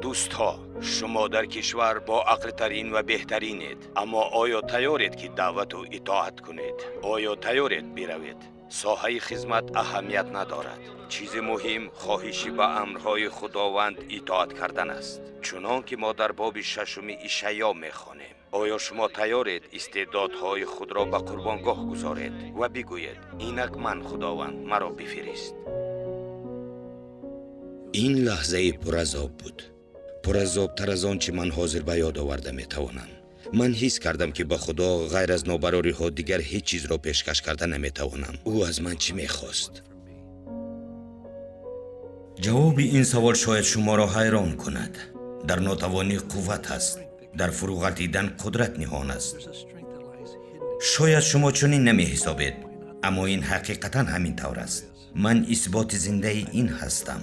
دوستها، شما در کشور با عقل‌ترین و بهترینید، اما آیا تیارید که دعوت و اطاعت کنید؟ آیا تیارید بروید؟ ساحه خدمت اهمیت ندارد. چیز مهم خواهشی به امرهای خداوند اطاعت کردن است، چنان که ما در باب ششم اشعیا می‌خوانیم. آیا شما تیارید استعدادهای خود را به قربانگاه گذارید و بگویید اینک من خداوند مرا بفرست؟ این لحظه پرعذاب بود، پرعذاب‌تر از آنچه من حاضر به یاد آورده میتوانم. من حس کردم که به خدا غیر از نابراری ها دیگر هیچ چیز را پیشکش کرده نمیتوانم. او از من چی میخواست؟ جواب این سوال شاید شما را حیران کند. در ناتوانی قوت است، در فروغ دیدن قدرت نهان است. شاید شما چنین نمی حسابید، اما این حقیقتا همین طور است. من اثبات زنده این هستم.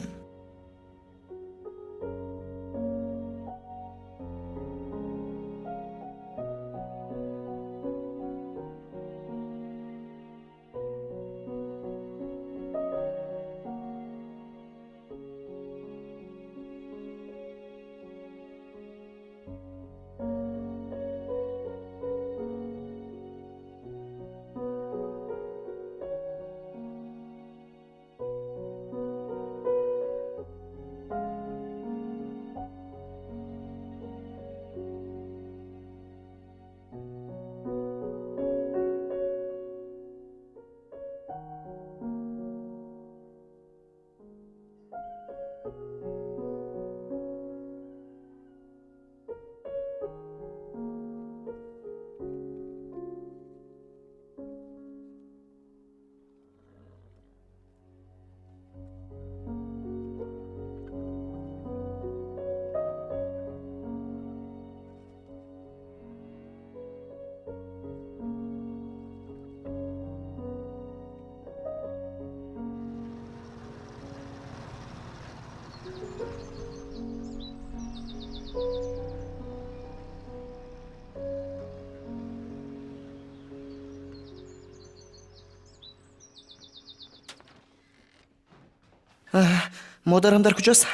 مادرم در کجاست؟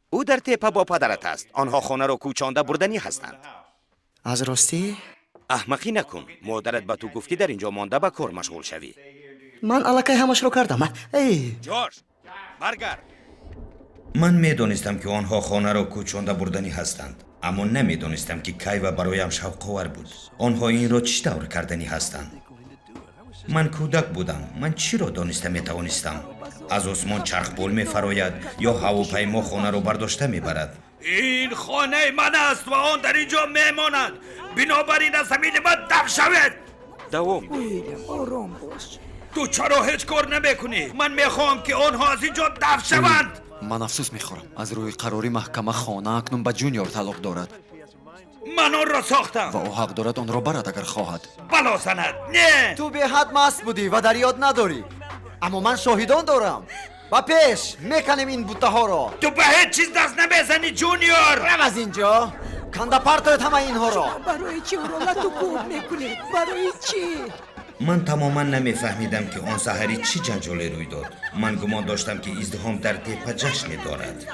او در تپه با پدرت است. آنها خانه را کوچانده بردنی هستند. از راستی؟ احمقی نکن. مادرت به تو گفتی در اینجا مانده به کار مشغول شوی. من الکی همش رو کردم. جورج، برگرد. من میدانستم که آنها خانه را کوچانده بردنی هستند، اما نمیدانستم که کی و برایم شوق‌آور بود. آنها این را چطور کردنی هستند؟ من کودک بودم. من چی را دانسته میتوانستم؟ از آسمان چرخبال میفراید یا هواپیما خانه را برداشته میبرد. این خانه من است و آن در اینجا میماند. بنابراین از زمین من دفع شوید. دوام. آرام باش. تو چرا هیچ کار نمیکنی؟ من میخوام که آنها از اینجا دفع شوند. من افسوس میخورم. از روی قراری محکمه خانه اکنون به جونیور تعلق دارد. من آن را ساختم و او حق دارد آن را برد اگر خواهد. بلا سند. نه. تو به حد مست بودی و در یاد نداری، اما من شاهدان دارم. با پیش میکنیم این بوته ها را. تو به هیچ چیز دست نمیزنی جونیور. رم از اینجا. کنده پرتایت همه اینها را. برای چی او را لطو میکنید؟ برای چی؟ من تماما نمیفهمیدم که آن سحری چی جنجالی روی داد. من گمان داشتم که ازدحام در تپه جشن دارد،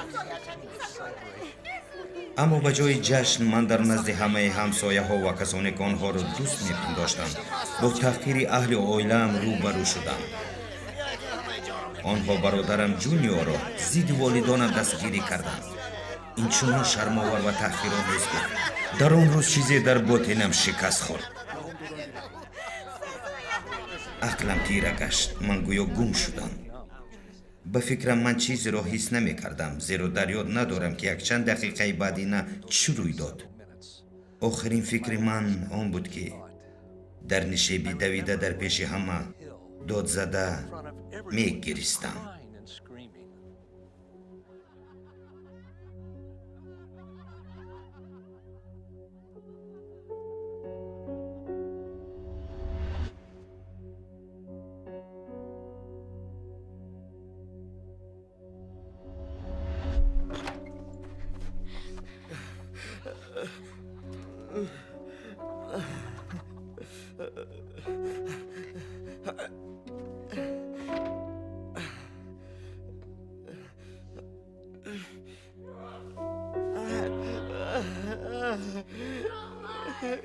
اما به جای جشن من در نزد همه همسایه ها و کسانی که آنها را دوست می‌پنداشتم با تحقیر اهل عائله‌ام روبرو شدم. آنها برادرم جونیور را ضد والدانم دستگیری کردند. این چنان شرم‌آور و تحقیرآمیز بود. در آن روز چیزی در باطنم شکست خورد. عقلم تیره گشت. من گویا گم شدم. به فکرم من چیزی را حس نمی کردم، زیرا در یاد ندارم که یک چند دقیقه بعد اینا چی روی داد. آخرین فکر من آن بود که در نشیبی دویده در پیش همه داد زده می گریستم.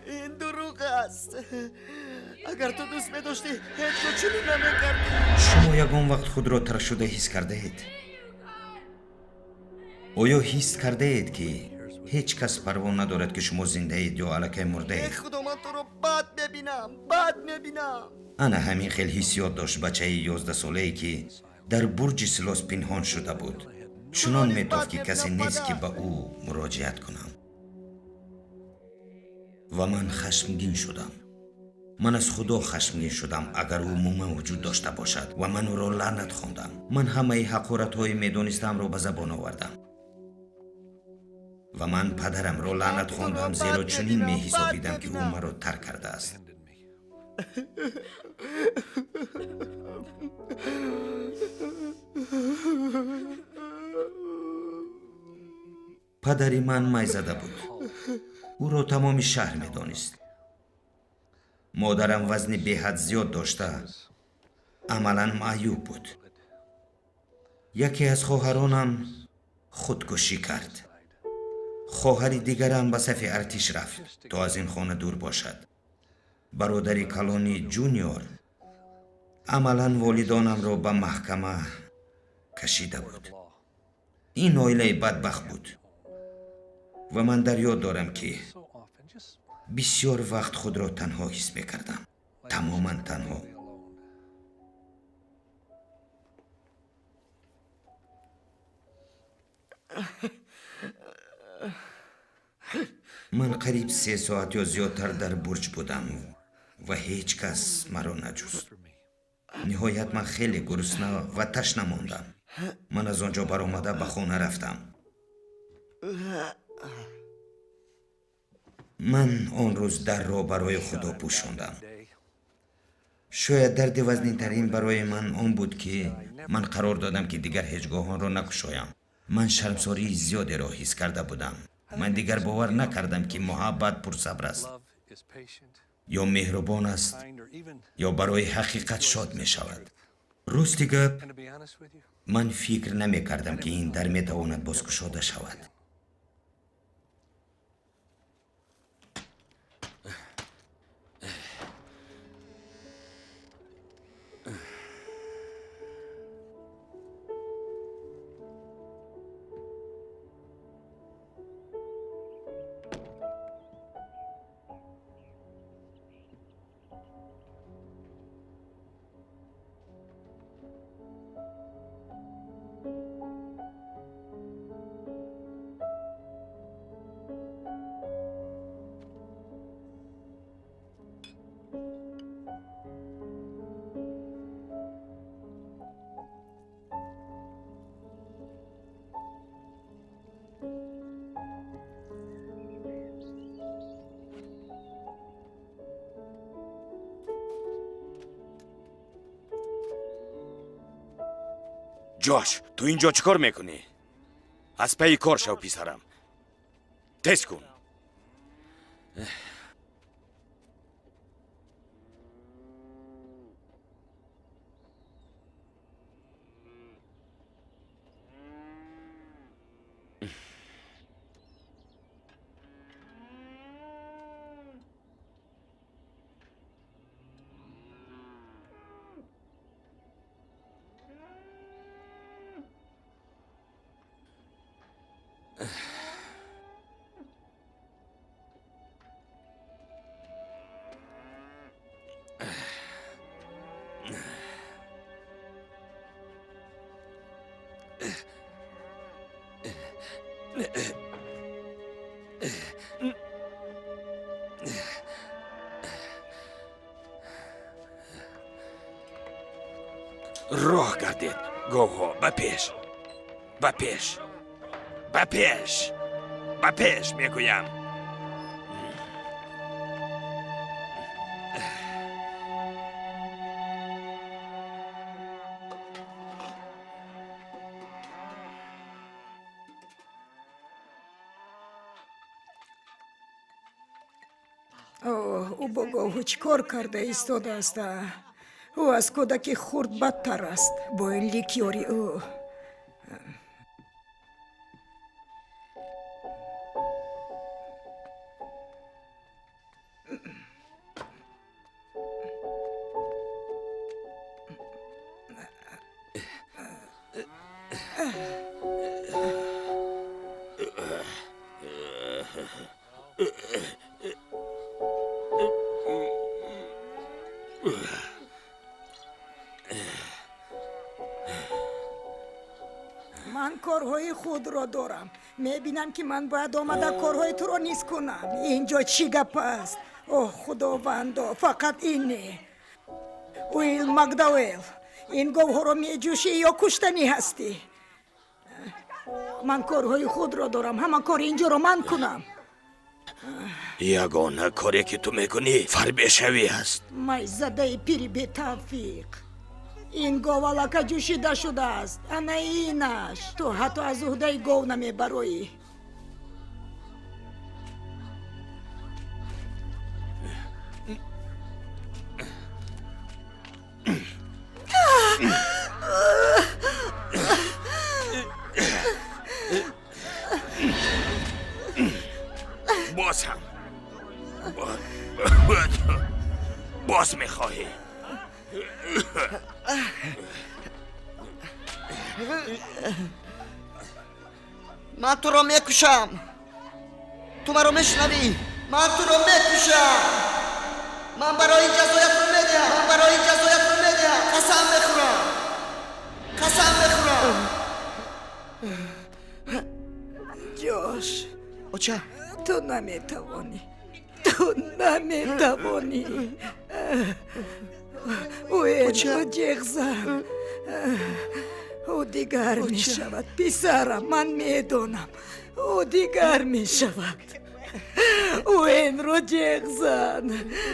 این دروغ است. اگر تو دوست می‌داشتی هیچ چیزی نمی‌کردی. شما یگان وقت خود را ترک شده حس کرده اید؟ آیا حس کرده اید که هیچ کس پروا ندارد که شما زنده اید یا الکی مرده ای اید؟ خدا من تو رو بد می‌بینم. انا همین خیل حسیات داشت بچه 11 ساله‌ای که در برج سلاس پنهان شده بود. چنان میتافت که کسی نیست که به او مراجعت کنم. و من خشمگین شدم. من از خدا خشمگین شدم اگر او مومن وجود داشته باشد و من او را لعنت خواندم. من همه حقارت‌های میدانستم را به زبان آوردم و من پدرم را لعنت خواندم زیرا چنین می حسابیدم که او مرا ترک کرده است. پدری من می زده بود. او را تمام شهر می دانست. مادرم وزن به حد زیاد داشته، عملاً معیوب بود. یکی از خواهرانم خودکشی کرد. خواهری دیگرم به صف ارتش رفت تا از این خانه دور باشد. برادری کلانی جونیور عملاً والدانم را به محکمه کشیده بود. این عائله بدبخت بود و من در یاد دارم که بسیار وقت خود را تنها حس می‌کردم. تماماً تنها. من قریب 3 ساعت یا زیادتر در برج بودم و هیچ کس مرا نجست. نهایت من خیلی گرسنه و تشنه ماندم. من از آنجا برآمده به خانه رفتم. من آن روز در را برای خدا پوشاندم. شاید درد وزنی‌ترین برای من آن بود که من قرار دادم که دیگر هیچگاه آن را نکشایم. من شرمساری زیادی را حس کرده بودم. من دیگر باور نکردم که محبت پرصبر است یا مهربان است یا برای حقیقت شاد می شود. راستی گپ، من فکر نمی کردم که این در می تواند بازگشاده شود. جاش، تو اینجا چیکار میکنی؟ از پی کار شو پسرم. تست کن. راه گردید. گوها به پیش. به پیش. به پیش. به پیش میگویم. او богу чикор карда истодааст. ӯ аз кӯдаки хурд бадтар аст бо ин ликёри ӯ. من کارهای خود را دارم. میبینم که من باید آمده کارهای تو را نیست کنم. اینجا چی گپ است؟ اوه خداوندا، فقط اینه. ویل مکداویل، این گوه را میجوشی یا کشتنی هستی؟ من کارهای خود را دارم. همه کار اینجا را من کنم. یگانه کاری که تو میکنی فربشوی است. مای زده پیری به توفیق. این گوه لکه جوشیده شده است. انا اینش. تو حتی از عهده گوه نمیبروی. باز هم باز میخواهی. من تو را میکشم. تو مرا میشنوی؟ من تو را میکشم. من برای این جزایت رو میدهم. قسم بخورم. جوش، اوچه تو نمیتوانی. او جغزم. او دیگر می شود. پسرم، من میدونم. او دیگر می شود. او این رو جغزن.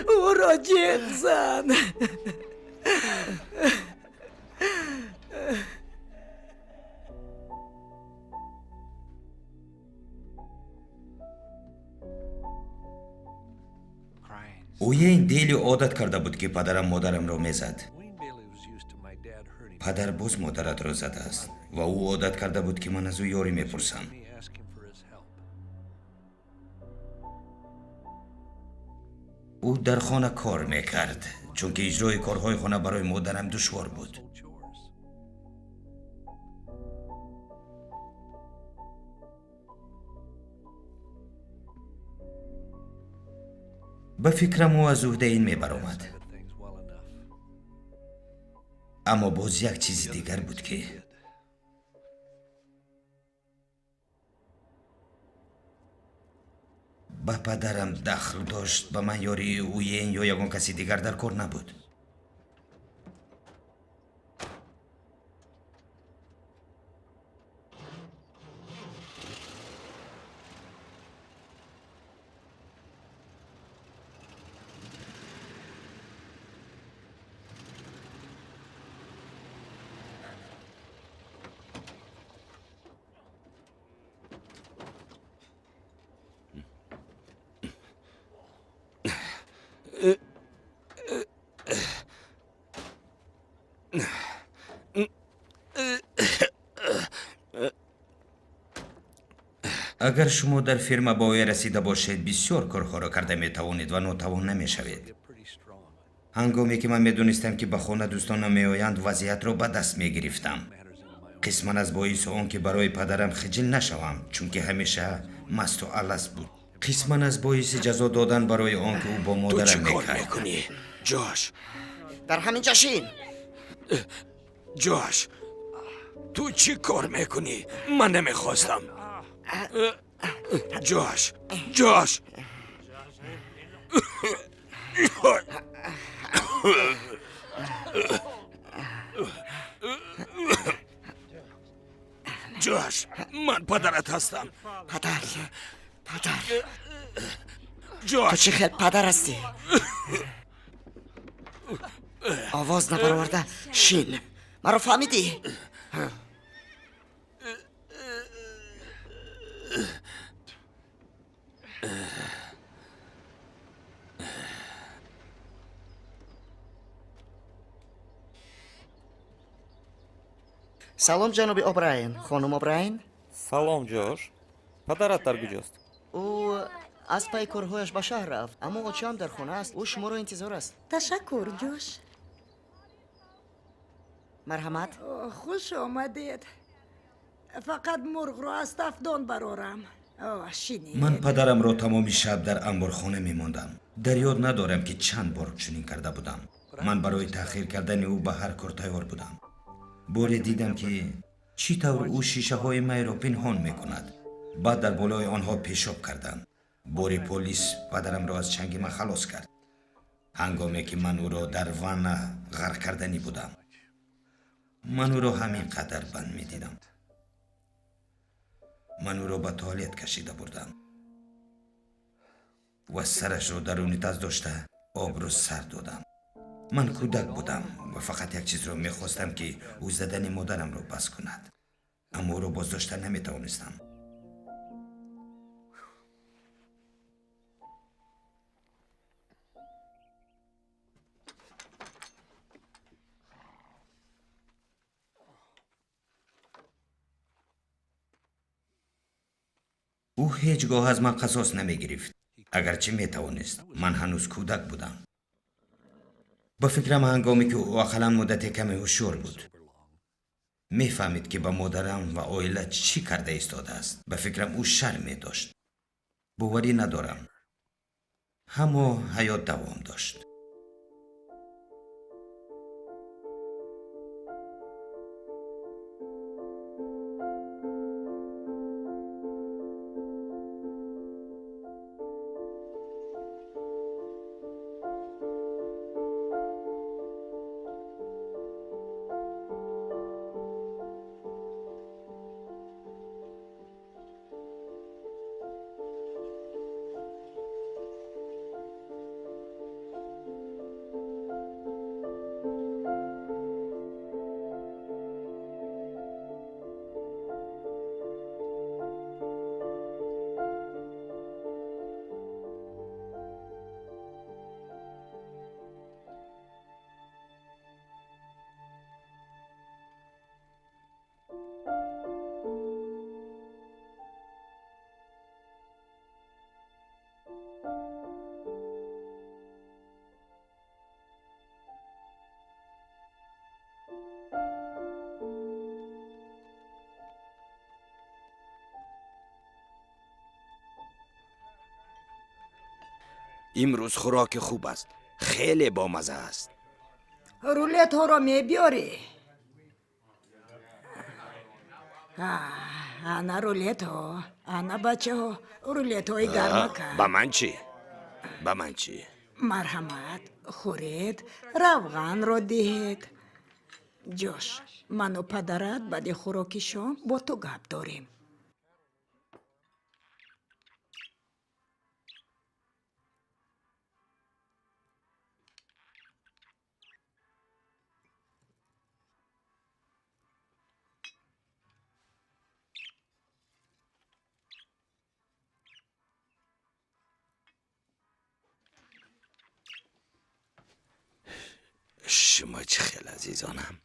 او را جغزن. اوین دیلی عادت کرده بود که پدرم مادرم را میزد. پدر باز مادرت را زده است و او عادت کرده بود که من از او یاری میپرسم. او در خانه کار میکرد چون که اجرای کارهای خانه برای مادرم دشوار بود. به فکرم او از عهده این میبرآمد. اما باز یک چیز دیگر بود که به پدرم دخل داشت. به من یاری اوین یا یگان کسی دیگر در کار نبود. اگر شما در فرما به اوی رسیده باشید بسیار کارها را کرده میتوانید و ناتوان نمیشوید. هنگامی که من میدونستم که به خانه دوستان نمیآیند وضعیت را به دست میگرفتم. قسما از باعث آن که برای پدرم خجل نشوم چون که همیشه مست و الست بود. قسما از باعث جزا دادن برای آن که او با تو مادرم چه کار میکرد. میکنی جوش؟ در همین جشین. جوش تو چی کار میکنی؟ من نمیخواستم. جوش جوش من پدرت هستم. پدر جوش تو چه خیلی پدر هستی؟ آواز نبرورده شین. مرا فهمیدی؟ سلام جناب اوبراین. خانم اوبراین. سلام جوش. پدرت در کجاست؟ او از پای کارهایش به شهر رفت اما اوچه هم در خانه است. او شما را انتظار است. تشکر جوش. مرحمت. خوش آمدید. فقط مرغ رو از تفدان برارم شینی من پدرم را تمامی شب در انبارخانه میماندم. در یاد ندارم که چند بار چنین کرده بودم. من برای تأخیر کردن او به هر کار تیار بودم. باری دیدم که چی طور او شیشه های می را پنهان می کند. بعد در بالای آنها پیشاب کردند. باری پلیس پدرم را از چنگ من خلاص کرد. هنگامی که من او را در وان غرق کردنی بودم. من او را همین قدر بند می دیدم. من او را به توالت کشیده بردم و سرش را درون تز داشته آب را سر دادم. من کودک بودم و فقط یک چیز را میخواستم که او زدن مادرم را بس کند، اما او را بازداشته نمیتوانستم. او هیچگاه از من قصاص نمیگرفت، اگرچه میتوانست. من هنوز کودک بودم. با فکرم هنگامی که او اقلا مدت کمی هوشیار بود، میفهمید که با مادرم و عائله چی کرده ایستاده است. به فکرم او شر می داشت. باوری ندارم، اما حیات دوام داشت. امروز خوراک خوب است. خیلی بامزه است. رولت ها رو میبیاری انا رولت ها انا بچه ها رولت های گرم کن. با من چی؟ با من چی؟ مرحمت خورید روغن رو دهید. جوش من و پدرت بعد خوراکی شام با تو گپ داریم. شما چه خیلی عزیزانم.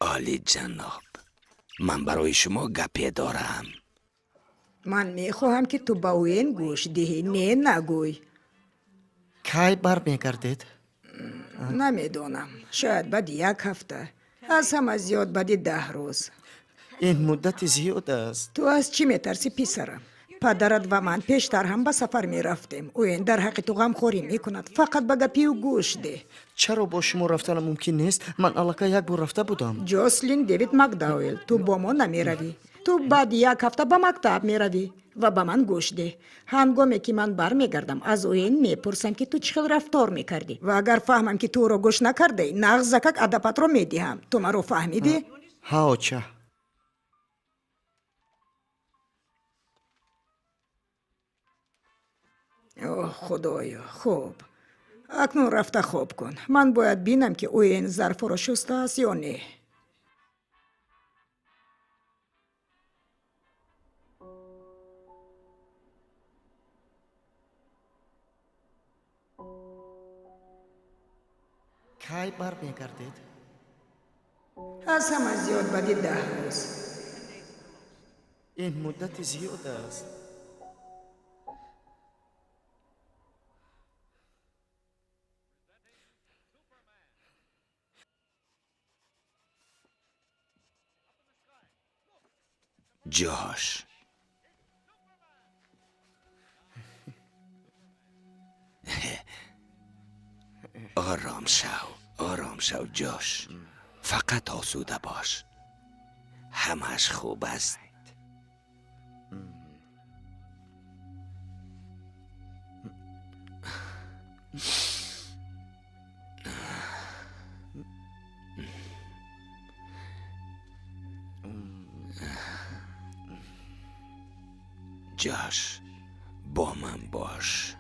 عالی جناب، من برای شما گپی دارم. من میخواهم که تو با این گوش دهی نه نگوی. کی بر میگردید؟ نمیدونم شاید بعد یک هفته از همه زیاد بعد 10 روز. این مدت زیاد است. تو از چی میترسی پسرم؟ پدرت و من پیشتر هم به سفر میرفتیم. او این در حق تو غمخوری میکند. فقط به گپی و گوش ده. چرا با شما رفتن ممکن نیست؟ من الکی یک بار رفته بودم. جوسلین دیوید مکداویل تو با ما نمیروی. تو بعد یک هفته به مکتب میروی و به من گوش ده. هنگامی که من برمیگردم از او این میپرسم که تو چه رفتار میکردی و اگر فهمم که تو رو گوش نکرده نغزکک ادبت رو میدهم. تو مرا فهمیدی؟ ها چه؟ اوه خدایا خوب. اکنون رفته خوب کن. من باید بینم که او این ظرف رو شسته است یا نه. کی بر میگردید؟ از همه زیاد بعد 10 روز. این مدت زیاد است. جوش آرام شو جوش. فقط آسوده باش. همش خوب است. جوش با من باش.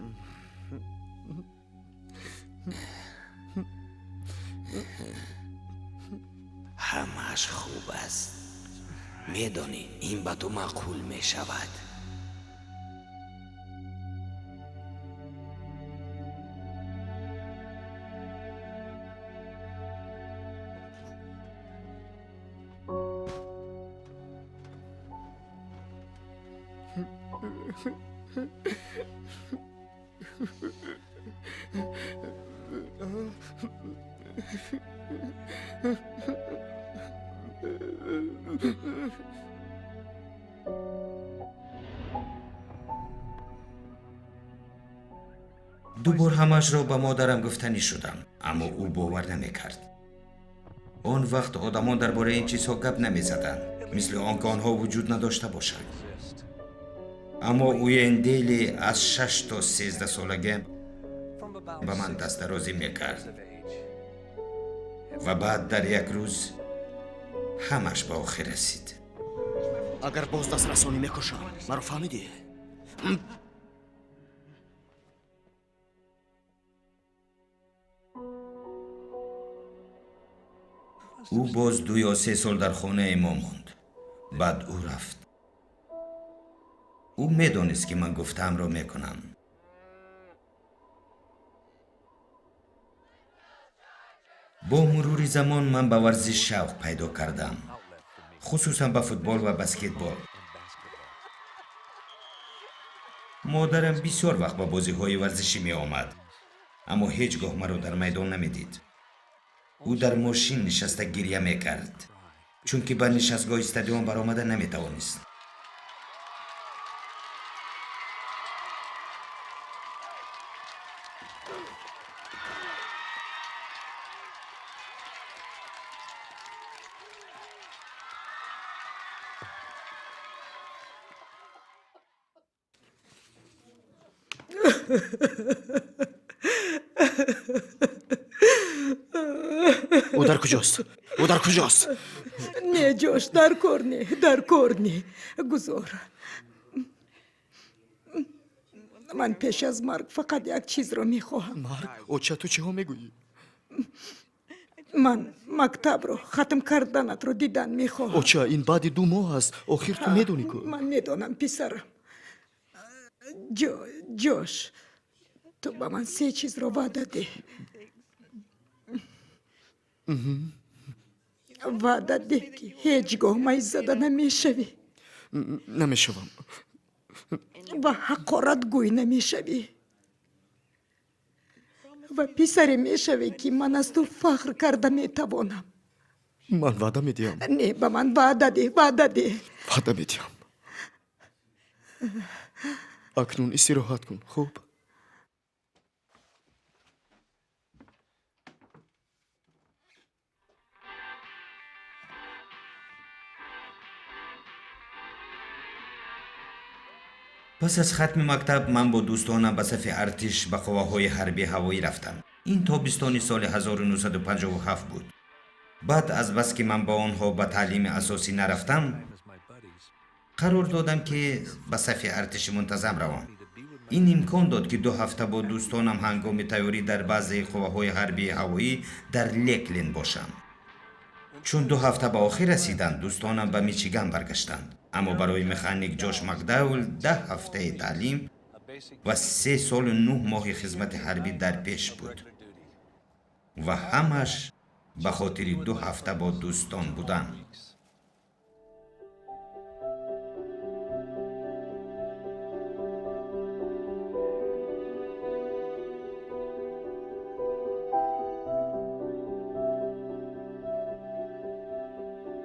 همش خوب است. میدانی این به تو معقول می شود. دوبار همش را به مادرم گفتنی شدم، اما او باور نمیکرد. آن وقت آدمان درباره این چیزها گپ نمیزدند، مثل آنکه آنها وجود نداشته باشند. اما اوین دیلی از 6 تا 13 سالگی به من دست درازی میکرد و بعد در یک روز همش به آخر رسید. اگر باز دست رسانی میکشم مرا فهمیدی؟ او باز 2 یا 3 سال در خانه ما ماند. بعد او رفت. او میدانست که من گفتم را میکنم. با مرور زمان من به ورزش شوق پیدا کردم، خصوصا به فوتبال و بسکتبال. مادرم بسیار وقت به بازی های ورزشی می آمد، اما هیچگاه مرا در میدان نمی دید. او در ماشین نشسته گریه می کرد، چون که به نشستگاه استادیوم برآمده نمی توانست. او در کجاست؟ او در کجاست؟ نه جوش، در کار نی گذار. من پیش از مرگ فقط یک چیز رو میخواهم. مرگ؟ اوچه تو چه ها میگویی؟ من مکتب رو ختم کردنت رو دیدن میخواهم. اوچه این بعد 2 ماه است. آخر تو میدونی که من میدونم پسرم. جوش، تو به من 3 چیز رو وعده ده. وعده ده که هیچگاه مای زده نمیشوی نمیشوم و حقارت گوی نمیشوی و پسری میشوی که من از تو فخر کرده میتوانم. من وعده میدیم. نه، به من وعده ده. وعده میدیم. اکنون استراحت کن. خوب؟ پس از ختم مکتب من با دوستانم به صف ارتش به قواهای حربی هوایی رفتم. این تابستان سال 1957 بود. بعد از بس که من با آنها به تعلیم اساسی نرفتم، قرار دادم که به صف ارتش منتظم روم. این امکان داد که 2 هفته با دوستانم هنگام تیاری در بعضی قواهای حربی هوایی در لیکلین باشم. چون 2 هفته به آخر رسیدند، دوستانم به میچیگان برگشتند. اما برای مکانیک جوش مکداول 10 هفته تعلیم و 3 سال و 9 ماه خدمت حربی در پیش بود و همش به خاطر 2 هفته با دوستان بودن.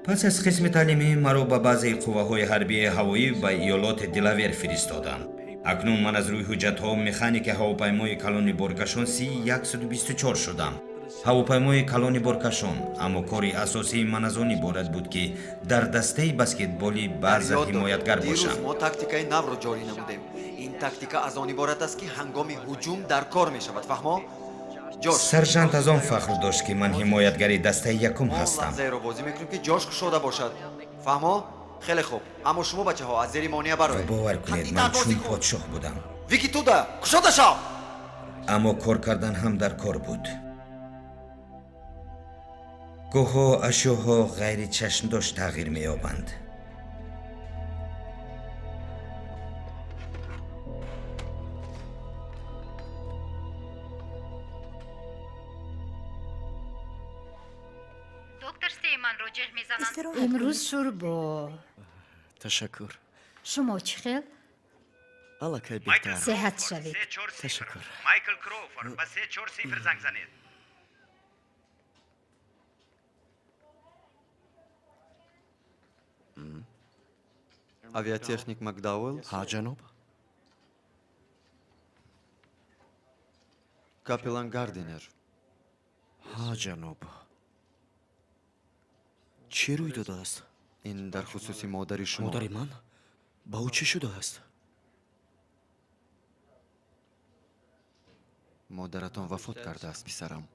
پس از قسم تعلیمی مرا به بعضی قوه‌های حربی هوایی به ایالات دلاویر فرستادند. اکنون من از روی حجت‌ها مکانیک هواپیمای کلون بارکشان C-124 شدم. هواپیمای کلون بارکشان اما کاری اساسی من از آن عبارت بود که در دسته بسکتبالی بعض حمایتگر باشم. دیروز ما تاکتیکای نو رو جاری نمودیم. این تاکتیکا از آن عبارت است که هنگام هجوم در کار می شود. فهمو؟ جوش. سرژانت از آن فخر داشت که من حمایتگر دسته یکم ما هستم. لحظه رو بازی میکنیم که جاش شده باشد. فهمو؟ خیلی خوب. اما شما بچه ها از زیر مانع و برای. باور کنید من چون پادشاه بودم. ویکی تو ده. کشاده شو. اما کار کردن هم در کار بود. گوها اشیاها غیر چشم داشت تغییر می یابند. دکتر استیمن رو جه میزنن. استراحت امروز شوربا. تشکر. شما چی خیل؟ الله که بهتر. صحت شوید. تشکر. مایکل کروفورد با 340 زنگ زنید. Aviatexnik McDowell. ها جناب. Kapilan Gardiner. ها جناب. چی روی داده است؟ این در خصوص مادر شما. مادر من؟ با او چی شده است؟ مادرتان وفات کرده است پسرم.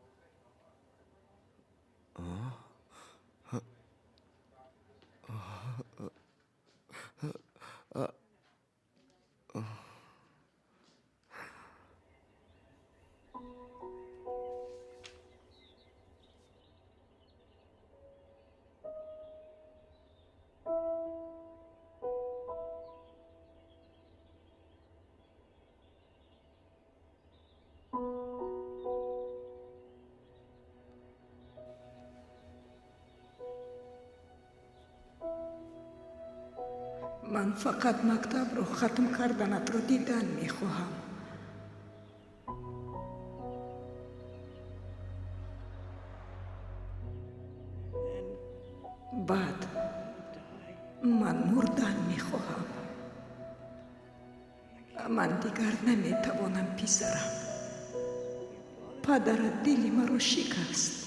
من فقط مکتب رو ختم کردنت رو دیدن میخواهم. بعد من مردن میخواهم. من دیگر نمیتوانم پسرم. پدرت دلی مرا شکست.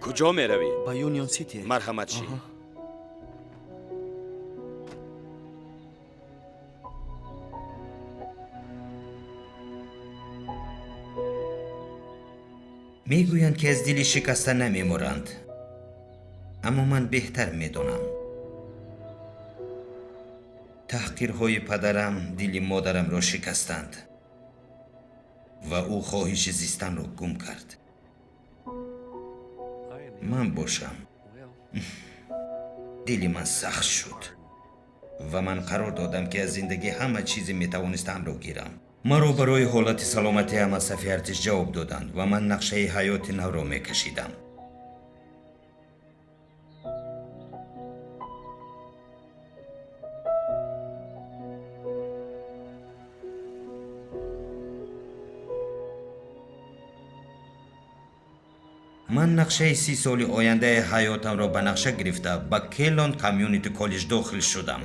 کجا می روی؟ با یونیون سیتی. مرحمت شی. میگویند که از دلی شکسته نمیمرند. اما من بهتر میدونم. تحقیرهای پدرم دل مادرم را شکستند و او خواهش زیستن را گم کرد. من باشم. دل من سخت شد و من قرار دادم که از زندگی همه چیزی میتوانستم را گیرم. مرا برای حالت سلامتی هم از صف ارتش جواب دادند و من نقشه حیات نو را میکشیدم. من نقشه 30 سال آینده حیاتم را به نقشه گرفته به کیلان کامیونیتی کالج داخل شدم.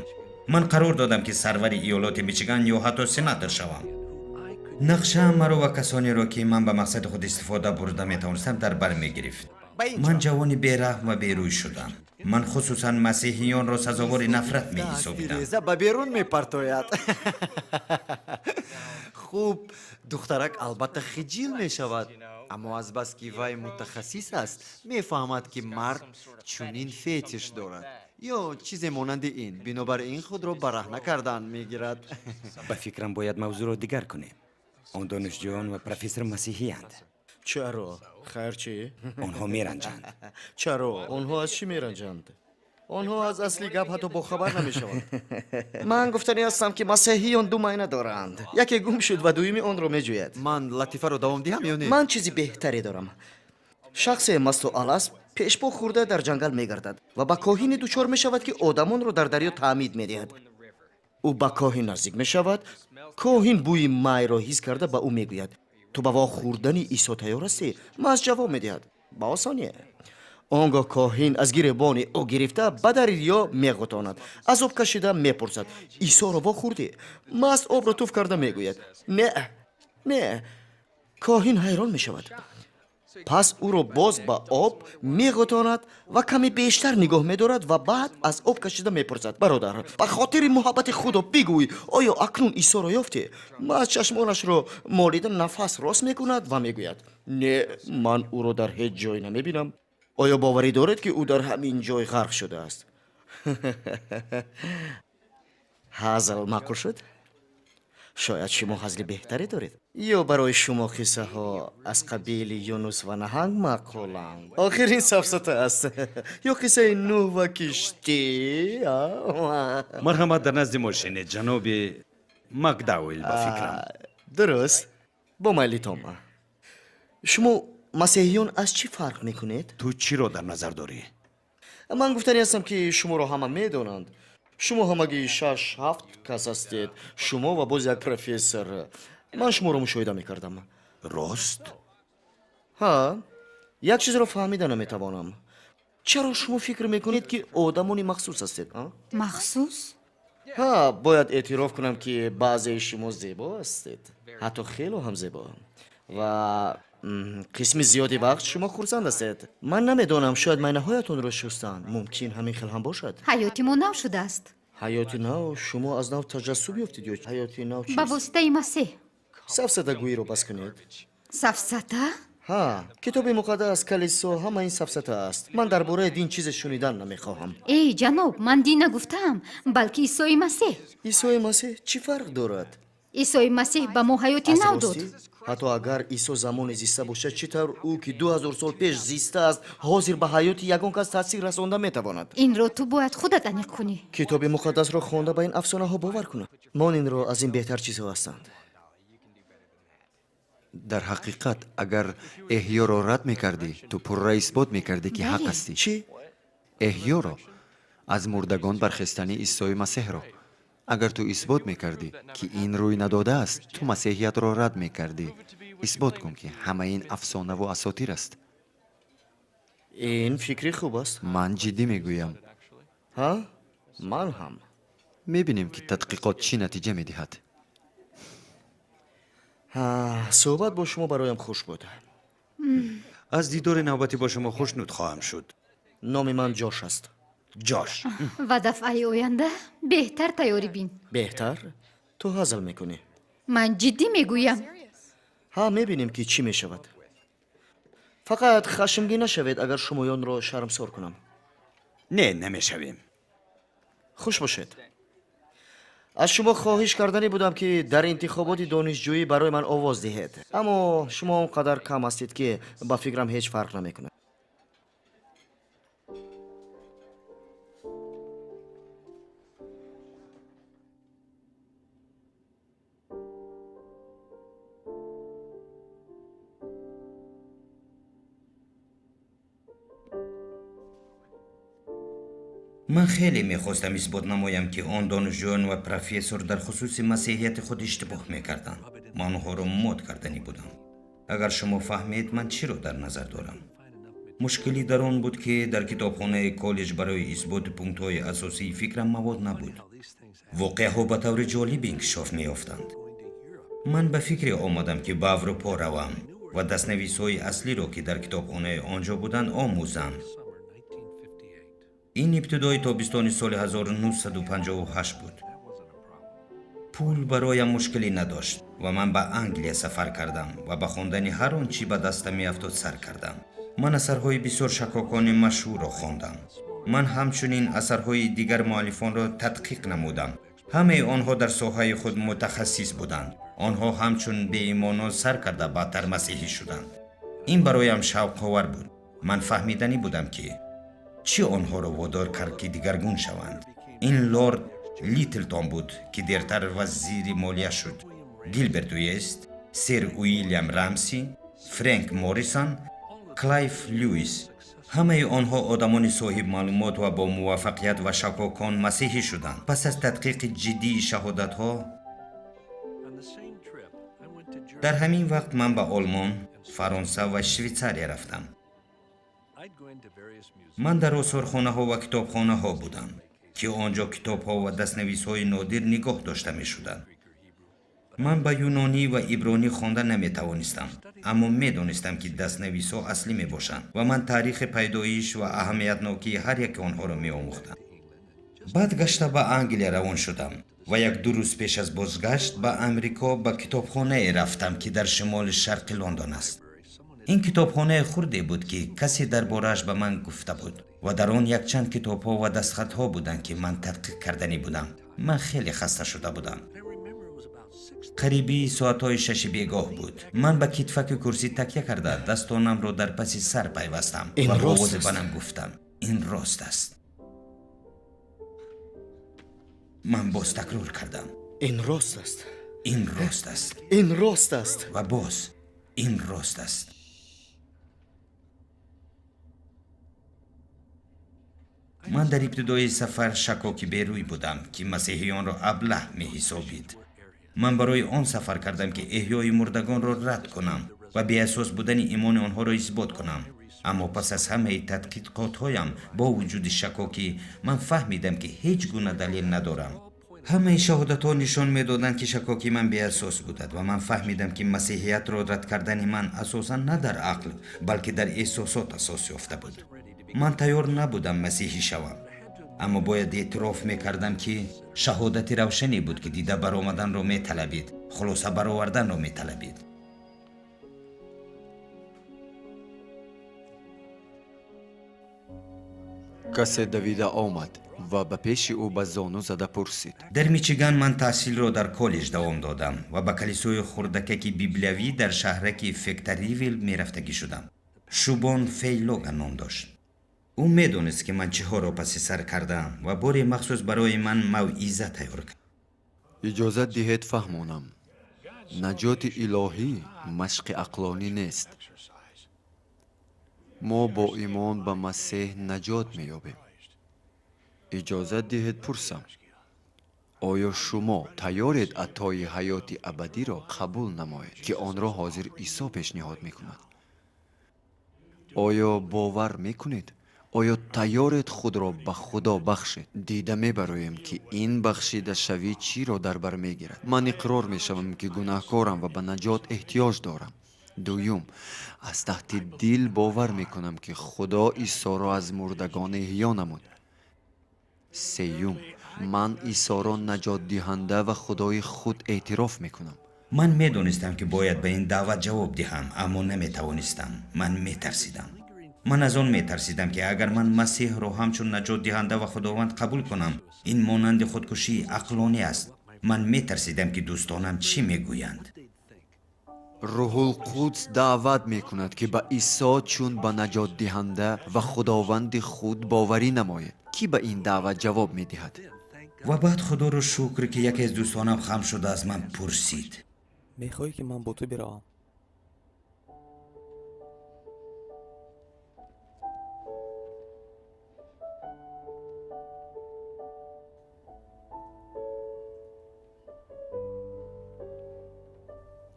من قرار دادم که سرور ایالات میچیگان یا حتی سناتور شوم. نقشه مرا و کسانی را که من به مقصد خود استفاده برده میتوانستم در بر میگرفت. من جوانی بی‌رحم و بیروی شدم. من خصوصا مسیحیان را سزاوار نفرت می‌حسابیدم. فیروزه به بیرون میپرتوید. خوب دخترک البته خجیل میشود. اما از بس که وی متخصص است میفهمد که مرد چنین فتیش دارد یا چیزی مانند این. بنابراین خود را برهنه کردن میگیرد. به فکرم باید موضوع را دیگر کنیم. آن دانشجویان و پروفسور مسیحی اند. چرا؟ خیر چی؟ آنها میرنجند. چرا؟ آنها از چی میرنجند؟ آنها از اصلی گپ حتی با خبر نمیشوند. من گفتنی هستم که مسیحیان دو معنی دارند. یکی گم شد و دومی آن رو میجوید. من لطیفه رو دوام دهم یا نه؟ من چیزی بهتری دارم. شخص مست و الست пешбо хурда дар ҷангал мегардад ва ба коҳине дучор мешавад ки одамонро дар дарё таъмид медиҳад. ӯ ба коҳин наздик мешавад. коҳин бӯи майро ҳис карда ба ӯ мегӯяд: ту ба вохӯрдани Исо тайёр ҳастӣ? Мас ҷавоб медиҳад: ба осоние. он гоҳ коҳин аз гиребони ӯ гирифта ба дари риё меғӯтонад. аз об кашида мепурсад: Исоро вохӯрдӣ? Маст обро туф карда мегӯяд: не. коҳин ҳайрон мешавад. пас ӯро боз ба об меғӯтонад ва каме бештар нигоҳ медорад ва баъд аз об кашида мепурсад: бародар, ба хотири муҳаббати худо бигӯй, оё акнун Исоро ёфтӣ? маст чашмонашро молида нафас рост мекунад ва мегӯяд: не, ман ӯро дар ҳеҷ ҷой намебинам. оё боварӣ доред ки ӯ дар ҳамин ҷой ғарқ шудааст? ҳазл маъқул шуд? шояд шумо ҳазли беҳтаре доред, ё барои шумо қиссаҳо аз қабили юнус ва наҳанг маъқуланд? охир ин сафсата аст ё қиссаи нӯҳ ва киштӣ? марҳамат, дар назди мошине ҷаноби макдауил ба фикрам. дуруст, бо майли тома. шумо масеҳиён аз чӣ фарқ мекунед? ту чиро дар назар дорӣ? ман гуфтанӣ ҳастам ки шуморо ҳама медонанд. шумо ҳамагӣ 6-7 кас ҳастед, шумо ва боз як профессор. ман шуморо мушоҳида мекардам. рост? ҳа, як чизро фаҳмида наметавонам. чаро шумо фикр мекунед ки одамони махсус ҳастед? махсус? ҳа, бояд эътироф кунам ки баъзеи шумо зебо ҳастед, ҳатто хело ҳам зебо. ва қисми зиёди вақт шумо хурсанд ҳастед. ман намедонам, шояд майнаҳоятонро шустанд. мумкин ҳамин хел ҳам бошад. ҳаёти мо нав шудааст ҳаёти нав? шумо аз нав таҷассуб ёфтед ё ҳаёти нав ба чист? воситаи масеҳ. сафсатагӯиро бас кунед. сафсата? ҳа, китоби муқаддас, калисо, ҳама ин сафсата аст. ман дар бораи дин чизе шунидан намехоҳам. эй ҷаноб, ман дин нагуфтаам, балки исои масеҳ. исои масеҳ чӣ фарқ дорад? исои масеҳ ба мо ҳаёти аз нав дод. ростӣ, ҳатто агар исо замоне зиста бошад, чӣ тавр ӯ ки 2000 сол пеш зистааст, ҳозир ба ҳаёти ягон кас таъсир расонда метавонад? инро ту бояд худат аниқ кунӣ. китоби муқаддасро хонда ба ин афсонаҳо бовар кунад. монинро аз ин беҳтар чизҳо ҳастанд. дар ҳақиқат агар эҳьёро рад мекардӣ, ту пурра исбот мекардӣ ки ҳақ Бале. ҳастӣ. чӣ? эҳьёро, аз мурдагон бархестани исои масеҳро. агар ту исбот мекардӣ ки ин рӯй надодааст, ту масеҳиятро рад мекардӣ. исбот кун ки ҳама ин афсонаву асотир аст. ин фикри хуб аст. ман ҷиддӣ мегӯям. ҳа, ман ҳам. мебинем ки тадқиқот чӣ натиҷа медиҳад. суҳбат бо шумо бароям хуш буд. аз дидори навбатӣ бо шумо хушнуд хоҳам шуд. номи ман ҷош аст. ҷош. ва дафъаи оянда беҳтар тайёрӣ бин. беҳтар? ту ҳазл мекунӣ. ман ҷиддӣ мегӯям. ҳа, мебинем ки чӣ мешавад. фақат хашмгин нашавед агар шумоёнро шармсор кунам. не, намешавем. хуш бошед. аз шумо хоҳиш карданӣ будам ки дар интихоботи донишҷӯӣ барои ман овоз диҳед. аммо шумо он қадар кам ҳастед ки ба фикрам ҳеҷ фарқ намекунад. ман хеле мехостам исбот намоям ки он донишҷӯён ва профессор дар хусуси масеҳияти худ иштибоҳ мекарданд. ман онҳоро мод карданӣ будам. агар шумо фаҳмед ман чиро дар назар дорам. мушкилӣ дар он буд ки дар китобхонаи коллеҷ барои исботи пунктҳои асосии фикрам мавод набуд. воқеаҳо ба таври ҷолиб инкишоф меёфтанд. ман ба фикре омадам ки ба аврупо равам ва дастнависҳои аслиро ки дар китобхонаи онҷо буданд омӯзам. ин ибтидои тобистони соли 1958 буд. пул бароям мушкилӣ надошт ва ман ба англия сафар кардам ва ба хондани ҳар он чӣ ба дастам меафтод сар кардам. ман асарҳои бисёр шакокони машҳурро хондам. ман ҳамчунин асарҳои дигар муаллифонро тадқиқ намудам. ҳамаи онҳо дар соҳаи худ мутахассис буданд. онҳо ҳамчун беимонон сар карда баъдтар масеҳӣ шуданд. ин бароям шавқовар буд. ман фаҳмиданӣ будам ки чӣ онҳоро водор кард ки дигаргун шаванд. ин лорд литлтон буд ки дертар вазири молия шуд. гилберт уест, сэр уильям рамси, фрэнк моррисон, کلایف لوئیس. همه آنها آدمانی صاحب معلومات و با موفقیت و شکاکان مسیحی شدند. پس از تدقیق جدی شهادت‌ها در همین وقت من به آلمان، فرانسه و شویتزاری رفتم. من در آثارخانه ها و کتابخانه ها بودم که آنجا کتاب ها و دستنویس های نادر نگاه داشته می شدند. من به یونانی و عبرانی خوانده نمی توانستم، اما می دانستم که دستنویس ها اصلی می باشند و من تاریخ پیدایش و اهمیتناکی هر یک آنها را می آموختم. بعد گشته به انگلیس روان شدم و یک دو روز پیش از بازگشت به امریکا به کتابخانه رفتم که در شمال شرق لندن است. این کتابخانه خردی بود که کسی درباره‌اش به من گفته بود و در آن یک چند کتاب ها و دستخط ها بودند که من تدقیق کردنی بودم. من خیلی خسته شده بودم. قریبی ساعتهای 6 بیگاه بود. من به کتفک کرسی تکیه کرده دستانم را در پس سر پیوستم و با آواز بلند گفتم این راست است. من باز تکرار کردم این راست است. این راست است. این راست است. و باز این راست است. من در ابتدای سفر شکاکی بیروی بودم که مسیحیان را ابله می حسابید. من برای آن سفر کردم که احیای مردگان را رد کنم و بی اساس بودن ایمان آنها را اثبات کنم. اما پس از همه تحقیقات هایم با وجود شکاکی من فهمیدم که هیچ گونه دلیل ندارم. همه شهادت ها نشان می دادند که شکاکی من بی اساس بودند و من فهمیدم که مسیحیت را رد کردن من اساسا نه در عقل بلکه در احساسات اساس یافته بود. من تیار نبودم مسیحی شوم، اما باید اعتراف می کردم که شهادت روشنی بود که دیده برآمدن را می طلبید، خلاصه برآوردن را می طلبید. کسی دویده آمد و به پیش او به زانو زده پرسید. در میچیگان من تحصیل را در کالج دوام دادم و به کلیسای خردککی بیبلوی در شهرک فکتریویل می رفتگی شدم. شوبان فیلوگا نام داشت. او می دونست که من چه ها را پس سر کردم و باری مخصوص برای من موعظه تیار کرد. اجازه دهید فهمانم. نجات الهی مشق عقلانی نیست. ما با ایمان به مسیح نجات می‌یابیم. اجازه دهید پرسم. آیا شما تیارید عطای حیات ابدی را قبول نمایید که آن را حاضر عیسی پیشنهاد می‌کند؟ آیا باور می‌کنید؟ آیا تیارید خود را به خدا بخشید؟ دیده می‌بریم که این بخشیده شوی چی را در بر می‌گیرد. من اقرار می‌شوم که گناهکارم و به نجات احتیاج دارم. دوم، از تحت دل باور میکنم که خدا عیسی را از مردگان احیا نمود. سوم، من عیسی را نجات دهنده و خدای خود اعتراف میکنم. من می دونستم که باید به این دعوت جواب دهم، اما نمی توانستم. من می ترسیدم. من از آن می ترسیدم که اگر من مسیح را همچون نجات دهنده و خداوند قبول کنم، این مانند خودکشی عقلانی است. من می ترسیدم که دوستانم چی می گویند. روح القدس دعوت میکند که به عیسی چون به نجات دهنده و خداوند خود باوری نماید. کی به این دعوت جواب میدهد؟ و بعد خدا رو شکر که یکی از دوستانم خم شده از من پرسید میخوای که من با تو بروم؟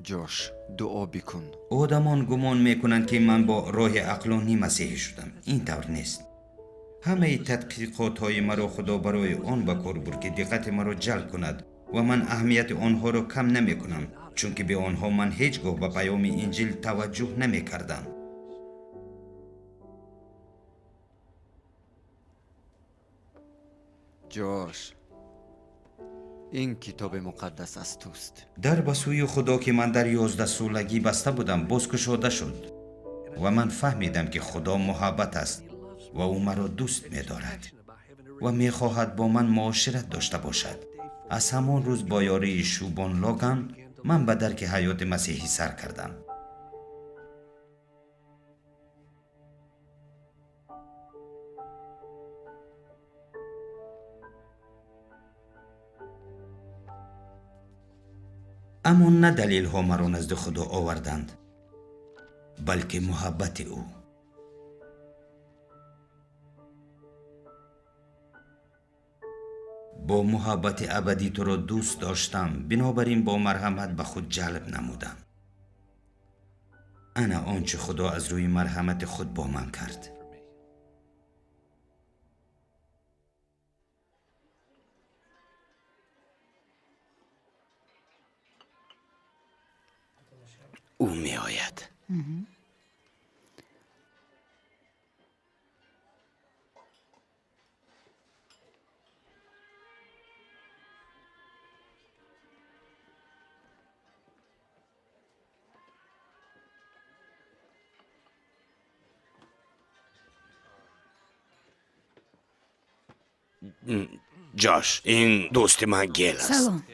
جوش، دعا بکن. آدمان گمان میکنند که من با راه عقلانی مسیحی شدم. این طور نیست. همه تحقیقات های مرا خدا برای آن به کار برد که دقت مرا جلب کند و من اهمیت آنها را کم نمی کنم، چون که به آنها من هیچگاه به پیام انجیل توجه نمی کردم. جوش، این کتاب مقدس از توست. در به سوی خدا که من در 11 سالگی بسته بودم باز گشاده شد و من فهمیدم که خدا محبت است و او مرا دوست می دارد و می خواهد با من معاشرت داشته باشد. از همان روز با یاری شوبان لوگان من به درک حیات مسیحی سر کردم. اما نه دلیل ها مرا نزد خدا آوردند، بلکه محبت او. با محبت ابدی تو را دوست داشتم، بنابراین با مرحمت به خود جلب نمودم. انا آنچه خدا از روی مرحمت خود با من کرد. او می آید. جاش، این دوست من گیل است. سلام.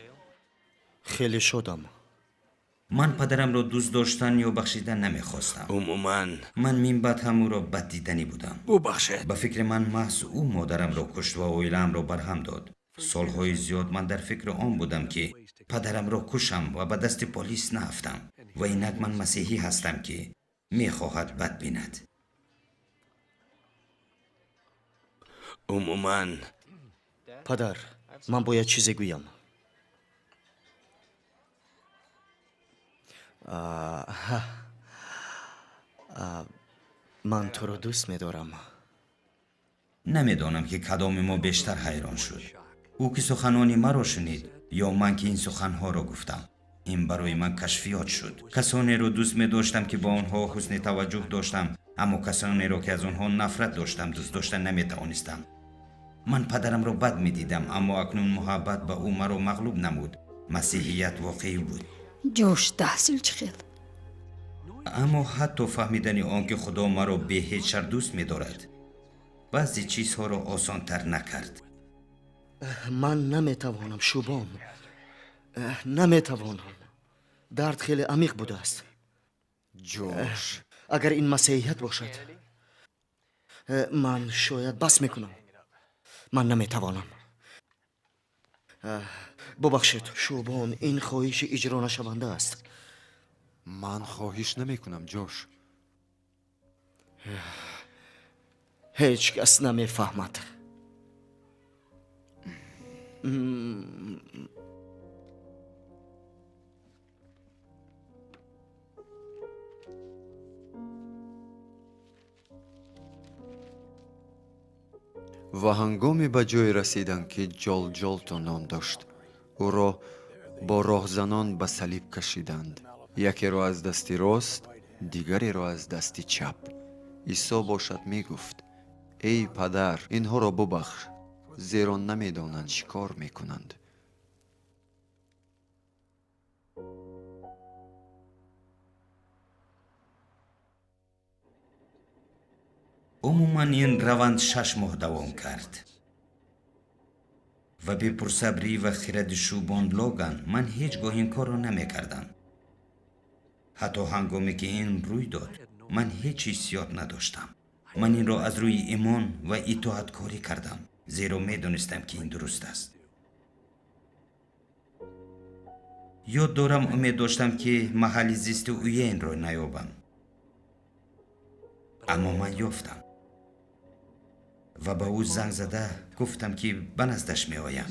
خیلی شدم. من پدرم را دوست داشتن یا بخشیدن نمیخواستم. عموما من من بعد هم او را بد دیدنی بودم. ببخشید. به فکر من محض او مادرم را کشت و اویلم را برهم داد. سالهای زیاد من در فکر آن بودم که پدرم را کشم و به دست پلیس نافتم و اینک من مسیحی هستم که میخواهد بد بیند. عموما پدر، من باید چیزی گویم. من تو رو دوست می‌دارم. نمیدانم که کدام ما بیشتر حیران شد. او که سخنانی مرا شنید یا من که این سخنها را گفتم. این برای من کشفیات شد. کسانی را دوست می داشتم که با آنها حسن توجه داشتم، اما کسانی را که از آنها نفرت داشتم دوست داشتن نمی توانستم. من پدرم را بد می دیدم، اما اکنون محبت به او مرا مغلوب نمود. مسیحیت واقعی بود. جوش تحصیل چی خیل؟ اما حتی فهمیدن آن که خدا مرا به هیچ شر دوست می دارد بعضی چیزها را آسان تر نکرد. من نمیتوانم شوبان. نمیتوانم. درد خیلی عمیق بوده است. جوش، اگر این مسیحیت باشد من شاید بس میکنم. من نمیتوانم. ببخشید شوبان، این خواهش اجرا نشونده است. من خواهش نمی کنم جوش. هیچ کس نمیفهمد. و هنگامی به جای رسیدن که جال تو نام داشت، او را با راهزنان به صلیب کشیدند. یکی را از دست راست، دیگری را از دست چپ. عیسی باشد می گفت: ای پدر، اینها را ببخش، زیرا نمیدانند چی کار می کنند. عموما این روند 6 ماه دوام کرد و به پرصبری و خرد شوبان لوگان من هیچگاه این کار را نمی کردم. حتی هنگامی که این روی داد من هیچ حسیات نداشتم. من این را از روی ایمان و اطاعت کاری کردم، زیرا می دانستم که این درست است. یاد دارم امید داشتم که محل زیست اوی این را نیابم، اما من یافتم و به او زنگ زده گفتم که به نزدش می آیم.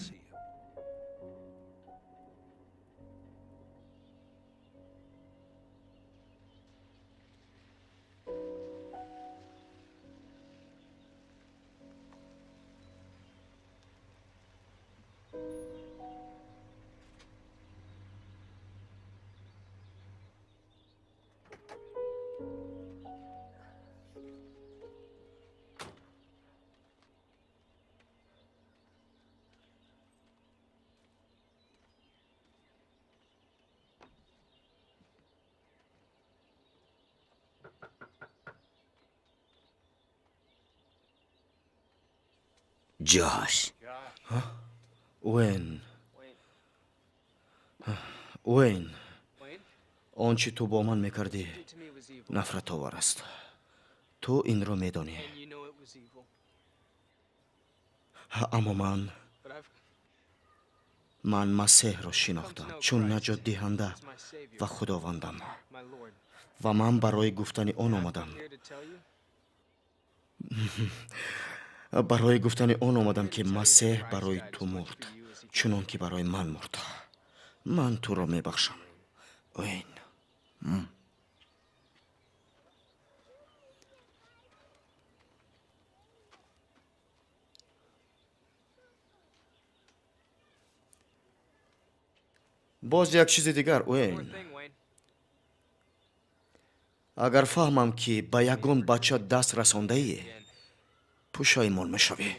جاش، وین آنچه تو با من میکردی نفرت آور است. تو این رو میدانی. اما من مسیح را شناختم چون نجات دهنده و خداوندم و من برای گفتن آن آمدم. барои гуфтани он омадам ки масеҳ барои ту мурд чунон ки барои ман мурд. ман туро мебахшам. оин. боз як чизи дигар уэйн. агар фаҳмам ки ба ягон бача даст расондаӣ пушаймон мешавӣ.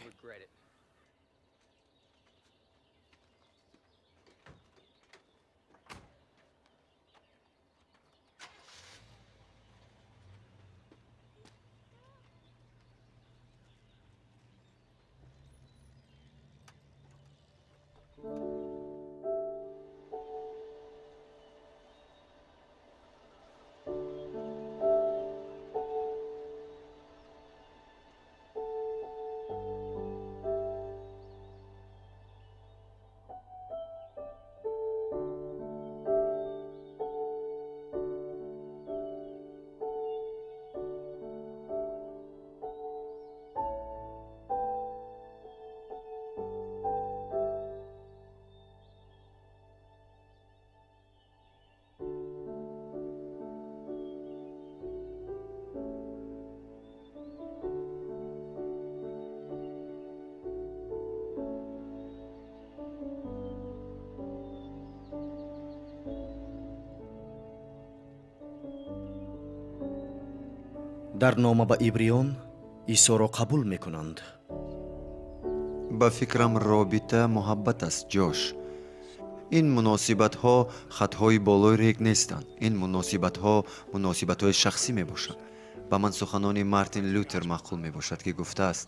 дар нома ба ибриён исоро қабул мекунанд. ба фикрам робита муҳаббат аст ҷош. ин муносибатҳо хатҳои болои рег нестанд. ин муносибатҳо муносибатҳои шахсӣ мебошанд. ба ман суханони мартин лютер маъқул мебошад ки гуфтааст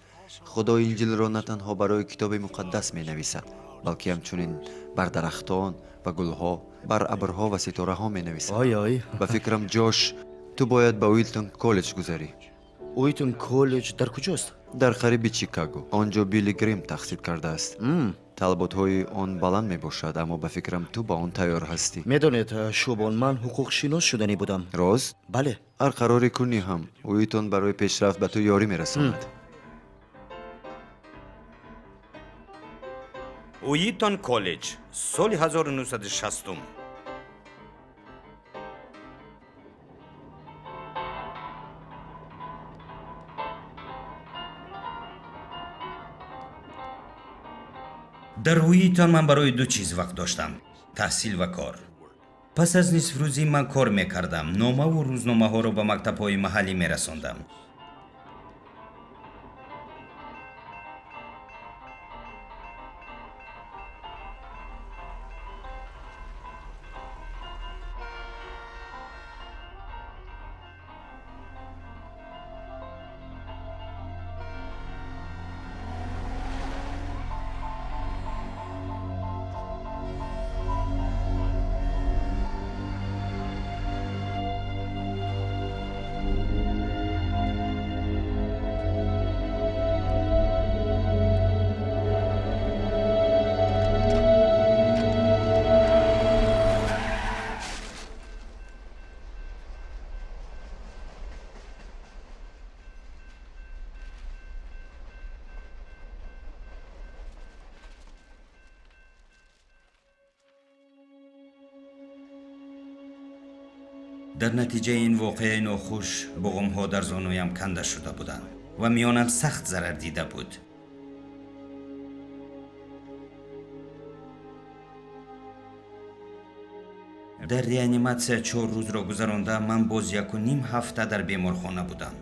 худо инҷилро на танҳо барои китоби муқаддас менависад балки ҳамчунин бар дарахтон ва гулҳо бар абрҳо ва ситораҳо менависад. ой ба фикрам ҷош ту бояд ба уилтон коллеҷ гузарӣ. уитон коллеҷ дар куҷост? дар қариби чикаго. он ҷо билли грим таҳсил кардааст. талаботҳои он баланд мебошад аммо ба фикрам ту ба он тайёр ҳастӣ. медонед шубон ман ҳуқуқшинос шуданӣ будам. рост? бале. ҳар қароре кунӣ ҳам уитон барои пешрафт ба ту ёрӣ мерасонад. уитон коллеҷ соли 1960. дар уитон ман барои ду чиз вақт доштам: таҳсил ва кор. пас аз нисфрӯзӣ ман кор мекардам. номаву рӯзномаҳоро ба мактабҳои маҳаллӣ мерасондам. дар натиҷаи ин воқеаи нохуш буғумҳо дар зонуям канда шуда буданд ва миёнам сахт зарар дида буд. дар реаниматсия 4 рӯзро гузаронда ман боз 1.5 ҳафта дар беморхона будам.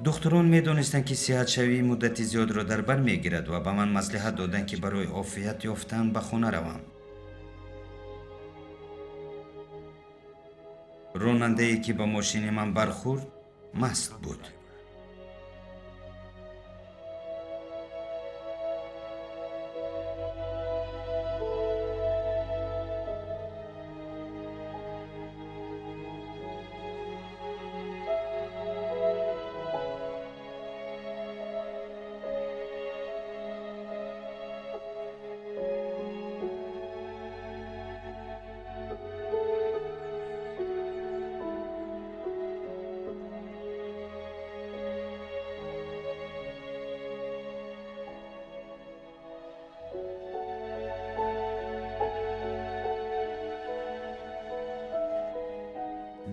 духтурон медонистанд ки сиҳатшавии муддати зиёдро дар бар мегирад ва ба ман маслиҳат доданд ки барои офият ёфтан ба хона равам. ронандае ки ба мошини ман бархӯрд маст буд.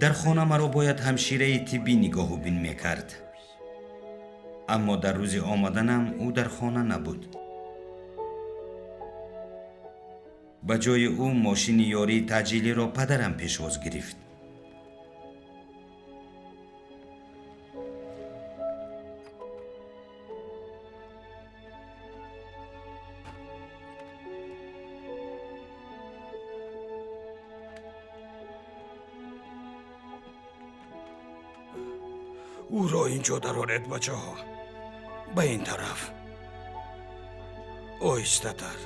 дар хона маро бояд ҳамшираи тиббӣ нигоҳубин мекард, аммо дар рӯзи омаданам ӯ дар хона набуд. ба ҷои ӯ мошини ёрии таъҷилиро падарам пешвоз гирифт. ӯро инҷо дароред, бачаҳо. ба ин тараф. оҳистатар.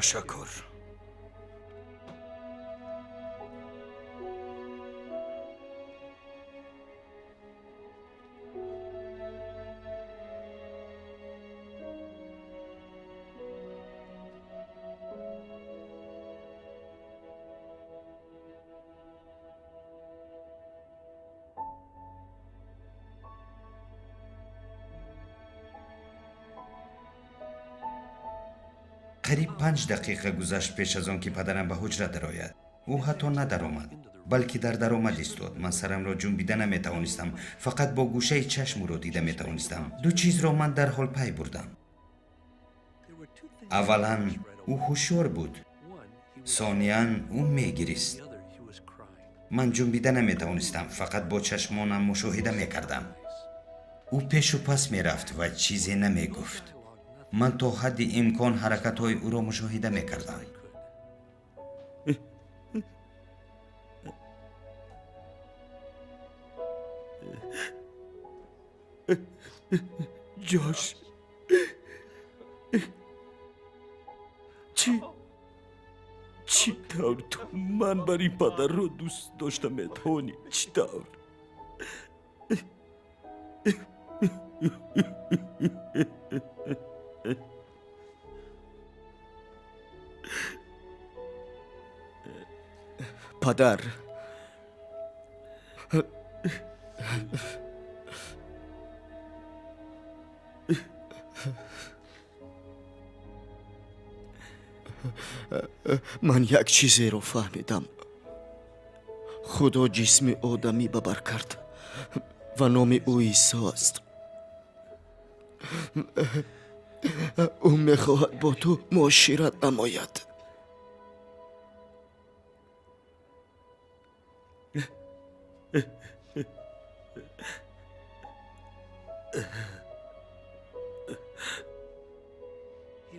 ташаккур. қариб 5 дақиқа гузашт пеш аз он ки падарам ба ҳуҷра дарояд. ӯ ҳатто надаромад, балки дар даромад истод. ман сарамро ҷунбида наметавонистам, фақат бо гӯшаи чашм ӯро дида метавонистам. ду чизро ман дарҳол пай бурдам. аввалан ӯ ҳушёр буд, сониян ӯ мегирист. ман ҷунбида наметавонистам, фақат бо чашмонам мушоҳида мекардам. ӯ пешу пас мерафт ва чизе намегуфт. ман то ҳадди имкон ҳаракатҳои ӯро мушоҳида мекардам. ҷош. чӣ тавр ту ман бари падарро дӯст дошта метавонӣ? чӣ тавр? падар, ман як чизеро фаҳмидам. худо ҷисми одамӣ ба бар кард ва номи ӯ Исо аст. ӯ мехоҳад бо ту муошират намояд.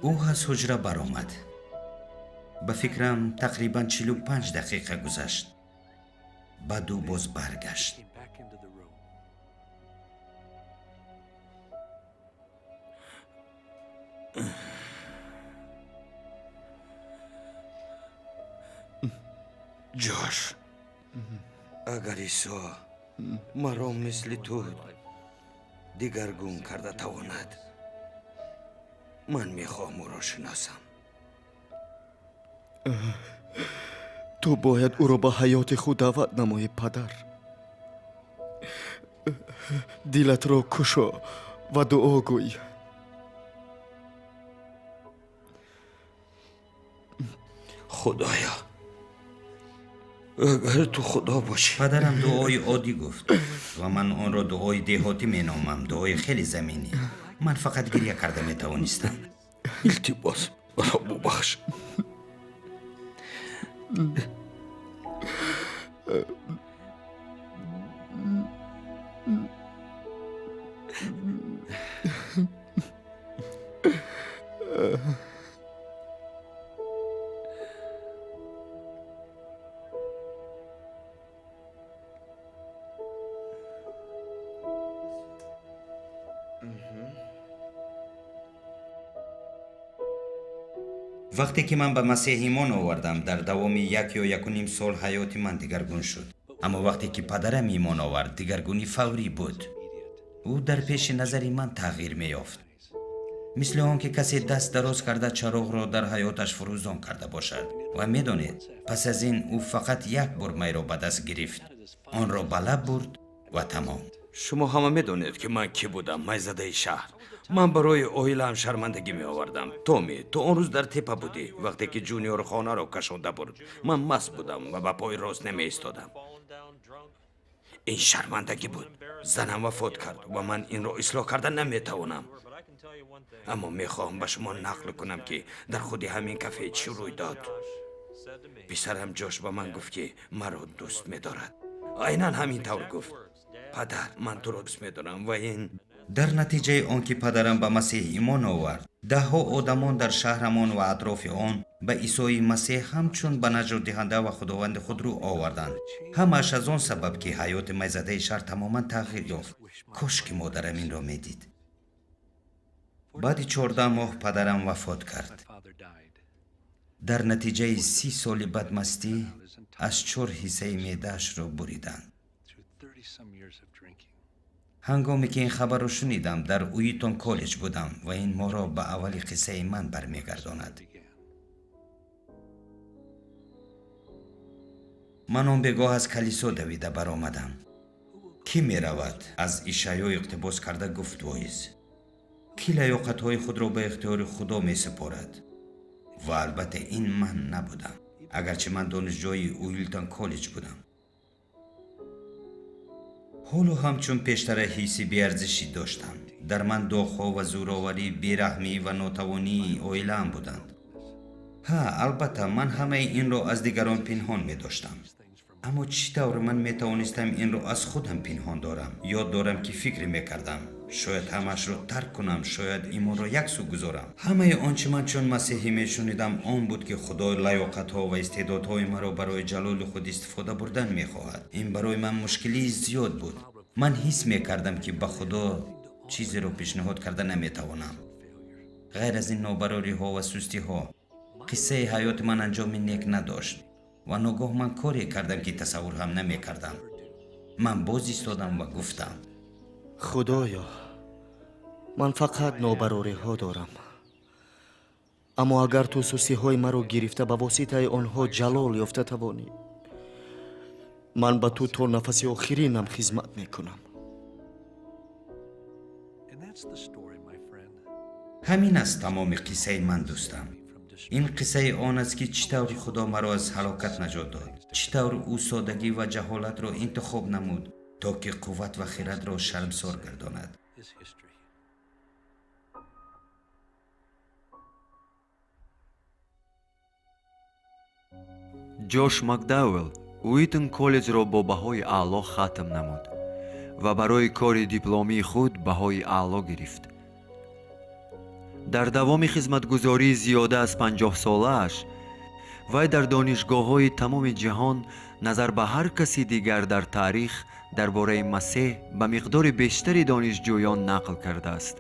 ӯ аз ҳуҷра баромад. ба фикрам тақрибан 45 дақиқа гузашт. баъд ӯ боз баргашт. ҷош, агар исо маро мисли ту дигаргун карда тавонад, ман мехоҳам ӯро шиносам. ту бояд ӯро ба ҳаёти худ даъват намоӣ, падар. дилатро кушо ва дуо гӯй. худоё, агар ту худо бошӣ. падарам дуои оддӣ гуфт ва ман онро дуои деҳотӣ меномам, дуои хеле заминӣ. ман фақат гирья карда метавонистам. илтимос маро бубахш. вақте ки ман ба масеҳ имон овардам дар давоми 1 ё 1.5 сол ҳаёти ман дигаргун шуд. аммо вақте ки падарам имон овард дигаргунӣ фаврӣ буд. ӯ дар пеши назари ман тағйир меёфт, мисли он ки касе даст дароз карда чароғро дар ҳаёташ фурӯзон карда бошад. ва медонед, пас аз ин ӯ фақат як бор майро ба даст гирифт, онро ба лаб бурд ва тамом. шумо ҳама медонед ки ман кӣ будам, майзадаи шаҳр. ман барои оилаам шармандагӣ меовардам. Томи, ту он рӯз дар тепа будӣ, вақте ки ҷуниор хонаро кашонда бурд. ман маст будам ва ба пои рост намеистодам. ин шармандагӣ буд. занам вафот кард ва ман инро ислоҳ карда наметавонам. аммо мехоҳам ба шумо нақл кунам ки дар худи ҳамин кафе чӣ рӯй дод. писарам ҷош ба ман гуфт ки маро дӯст медорад. айнан ҳамин тавр гуфт. падар, ман туро дӯст медорам ва ин... дар натиҷаи он ки падарам ба масеҳ имон овард, даҳҳо одамон дар шаҳрамон ва атрофи он ба исои масеҳ ҳамчун ба наҷотдиҳанда ва худованди худ рӯ оварданд. ҳамааш аз он сабаб ки ҳаёти майзадаи шаҳр тамоман тағйир ёфт. кош ки модарам инро медид. баъди 14 моҳ падарам вафот кард. дар натиҷаи 30 соли бадмастӣ аз 4 ҳиссаи меъдаашро буриданд. ҳангоме ки ин хабарро шунидам, дар уитон коллеҷ будам ва ин моро ба аввали қиссаи ман бармегардонад. ман он бегоҳ аз калисо давида баромадам. кӣ меравад? аз ишаъё иқтибос карда гуфт воиз. кӣ лаёқатҳои худро ба ихтиёри худо месупорад? ва албатта ин ман набудам, агарчи ман донишҷӯи уилтон коллеҷ будам. ҳоло ҳамчун пештара ҳисси беарзишӣ доштам. дар ман доғҳо ва зӯроварӣ, бераҳмӣ ва нотавонии оилаам буданд. ҳа, албатта ман ҳамаи инро аз дигарон пинҳон медоштам. аммо чӣ тавр ман метавонистам инро аз худам пинҳон дорам? ёд дорам ки фикре мекардам, шояд ҳамаашро тарк кунам, шояд имонро яксу гузорам. ҳамаи он чӣ ман чун масеҳӣ мешунидам он буд ки худо лаёқатҳо ва истеъдодҳои маро барои ҷалоли худ истифода бурдан мехоҳад. ин барои ман мушкилии зиёд буд. ман ҳис мекардам ки ба худо чизеро пешниҳод карда наметавонам. ғайр аз ин нобарориҳо ва сустиҳо, қиссаи ҳаёти ман анҷоми нек надошт ва ногоҳ ман коре кардам ки тасаввур ҳам намекардам. ман боз истодам ва гуфтам: худоё, ман фақат нобарориҳо дорам. аммо агар ту сустиҳои маро гирифта ба воситаи онҳо ҷалол ёфта тавонӣ, ман ба ту то нафаси охиринам хизмат мекунам. ҳамин аст тамоми қиссаи ман дӯстам. ин қиссаи он аст ки чӣ тавр худо маро аз ҳалокат наҷот дод, чӣ тавр ӯ содагӣ ва ҷаҳолатро интихоб намуд то ки қувват ва хиратро шармсор гардонад. ҷош макдауэлл уитон коллеҷро бо баҳои аъло хатм намуд ва барои кори дипломии худ баҳои аъло гирифт. дар давоми хизматгузории зиёда аз 50 солааш, вай дар донишгоҳҳои тамоми ҷаҳон назар ба ҳар каси дигар дар таърих дар бораи масеҳ ба миқдори бештари донишҷӯён нақл кардааст.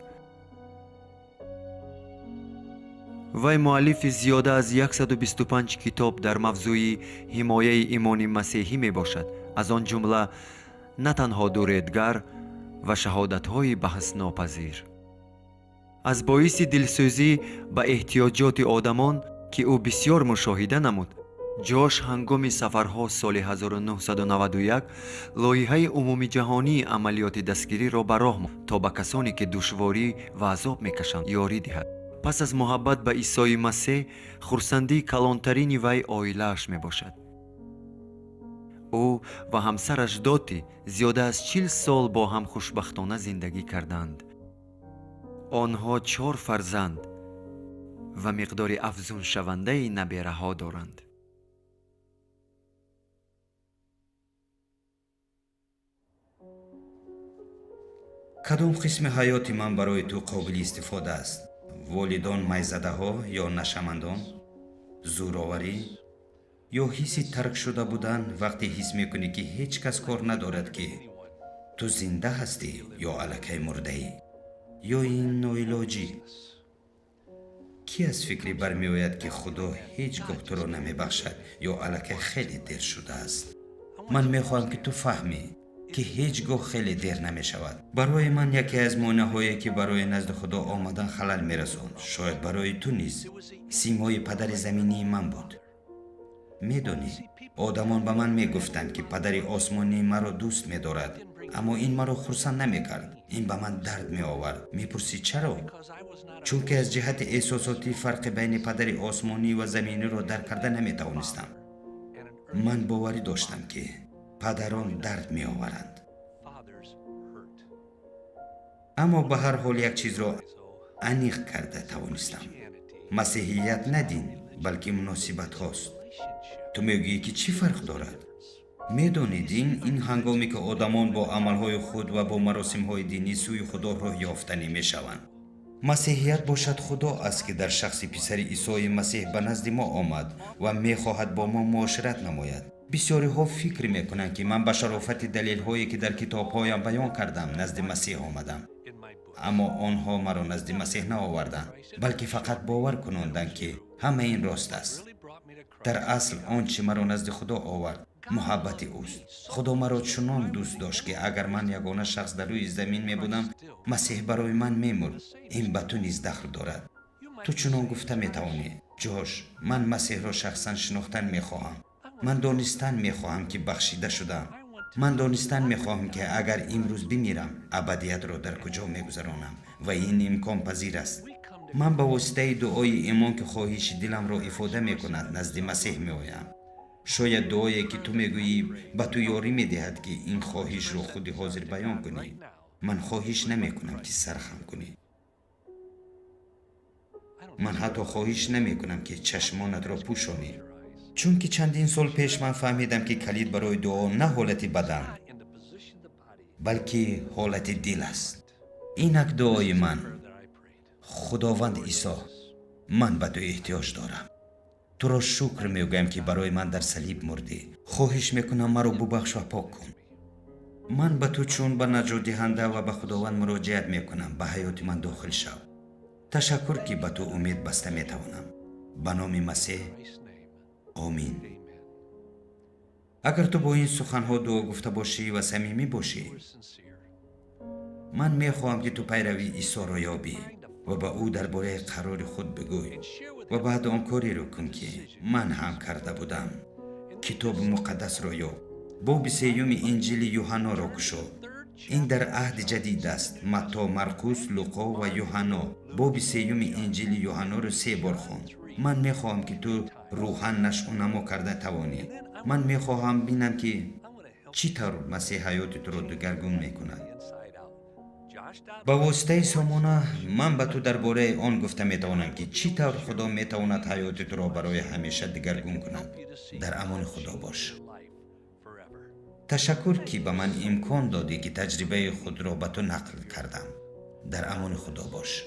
вай муаллифи зиёда аз 125 китоб дар мавзӯи ҳимояи имони масеҳӣ мебошад, аз он ҷумла на танҳо дуредгар ва шаҳодатҳои баҳснопазир. аз боиси дилсӯзӣ ба эҳтиёҷоти одамон ки ӯ бисьёр мушоҳида намуд, ҷош ҳангоми сафарҳо соли 1991 лоиҳаи умумиҷаҳонии амалиёти дастгириро ба роҳ монд то ба касоне ки душворӣ ва азоб мекашанд ёрӣ диҳад. пас аз муҳаббат ба исои масеҳ, хурсандии калонтарини вай оилааш мебошад. ӯ ва ҳамсараш доти зиёда аз 40 сол бо ҳам хушбахтона зиндагӣ карданд. онҳо 4 фарзанд ва миқдори афзуншавандаи набераҳо доранд. кадом қисми ҳаёти ман барои ту қобили истифода аст? волидон майзадаҳо ё нашамандон? зӯроварӣ? ё ҳисси тарк шуда будан вақте ҳис мекунӣ ки ҳеҷ кас кор надорад ки ту зинда ҳастӣ ё аллакай мурдаӣ? ё ин ноилоҷӣ کی از فکری برمیآید که خدا هیچگاه تو را نمیبخشد یا الکی خیلی دیر شده است؟ من میخواهم که تو فهمی که هیچگاه خیلی دیر نمیشود. برای من یکی از مانع‌هایی که برای نزد خدا آمدن خلل میرساند، شاید برای تو نیز سیمای پدر زمینی من بود. میدونی آدمان به من میگفتند که پدر آسمانی مرا دوست میدارد، اما این مرا خرسند نمیکرد. این به من درد می آورد. میپرسی چرا؟ چون که از جهت احساساتی فرق بین پدر آسمانی و زمینی را درک کرده نمیتوانستم. من باوری داشتم که پدران درد می آورند. اما به هر حال یک چیز را عمیق کرده توانستم. مسیحیت نه دین بلکه مناسبت هاست. تو میگویی که چی فرق دارد؟ میدانید این هنگامی که آدمان با عملهای خود و با مراسمهای دینی سوی خدا راه یافتنی میشوند. مسیحیت باشد خدا است که در شخص پسر عیسی مسیح به نزد ما آمد و میخواهد با ما معاشرت نماید. بسیاری ها فکر میکنند که من به شرافت دلیل هایی که در کتاب هایم بیان کردم نزد مسیح آمدم، اما آنها مرا نزد مسیح نآوردند، بلکه فقط باور کناندند که همه این راست است. در اصل آنچه مرا نزد خدا آورد محبت اوست. خدا مرا چنان دوست داشت که اگر من یگانه شخص در روی زمین می بودم، مسیح برای من میمرد. این به تو نیز دخل دارد. تو چنان گفته می توانی جوش، من مسیح را شخصا شناختن می خواهم. من دانستن می خواهم که بخشیده شدم. من دانستن می خواهم که اگر امروز بمیرم ابدیت را در کجا می گذرانم و این امکان پذیر است. من به واسطه دعای ایمان که خواهش دلم را افاده می کند نزد مسیح می آیم. شاید دعایی که تو میگویی به تو یاری میدهد که این خواهش را خودی حاضر بیان کنی. من خواهش نمی کنم که سرخم کنی. من حتی خواهش نمی کنم که چشمانت را پوشانی. چون که چندین سال پیش من فهمیدم که کلید برای دعا نه حالت بدن بلکه حالت دل است. اینک دعای من: خداوند عیسی، من به تو احتیاج دارم. تو را شکر میگویم که برای من در صلیب مردی. خواهش میکنم مرا ببخش و پاک کن. من به تو چون به نجات دهنده و به خداوند مراجعت میکنم، به حیات من داخل شو. تشکر که به تو امید بسته میتوانم. به نام مسیح، آمین. اگر تو با این سخنها دعا گفته باشی و صمیمی باشی، من میخواهم که تو پیروی عیسی را یابی و به او درباره قرار خود بگوی و بعد آن کاری رو کن که من هم کرده بودم. کتاب مقدس را یاب. باب 3 انجیل یوحنا را گشا. این در عهد جدید است. متی، مرقس، لوقا و یوحنا. باب 3 انجیل یوحنا را 3 بار خوان. من میخواهم که تو روحاً نشو و نما کرده توانی. من میخواهم بینم که چی طور مسیح حیات تو را دگرگون میکند. با واسطه سامانه من به تو درباره آن گفته میتوانم که چی طور خدا میتواند حیات تو را برای همیشه دگرگون کند. در امان خدا باش. تشکر که به من امکان دادی که تجربه خود را به تو نقل کردم. در امان خدا باش.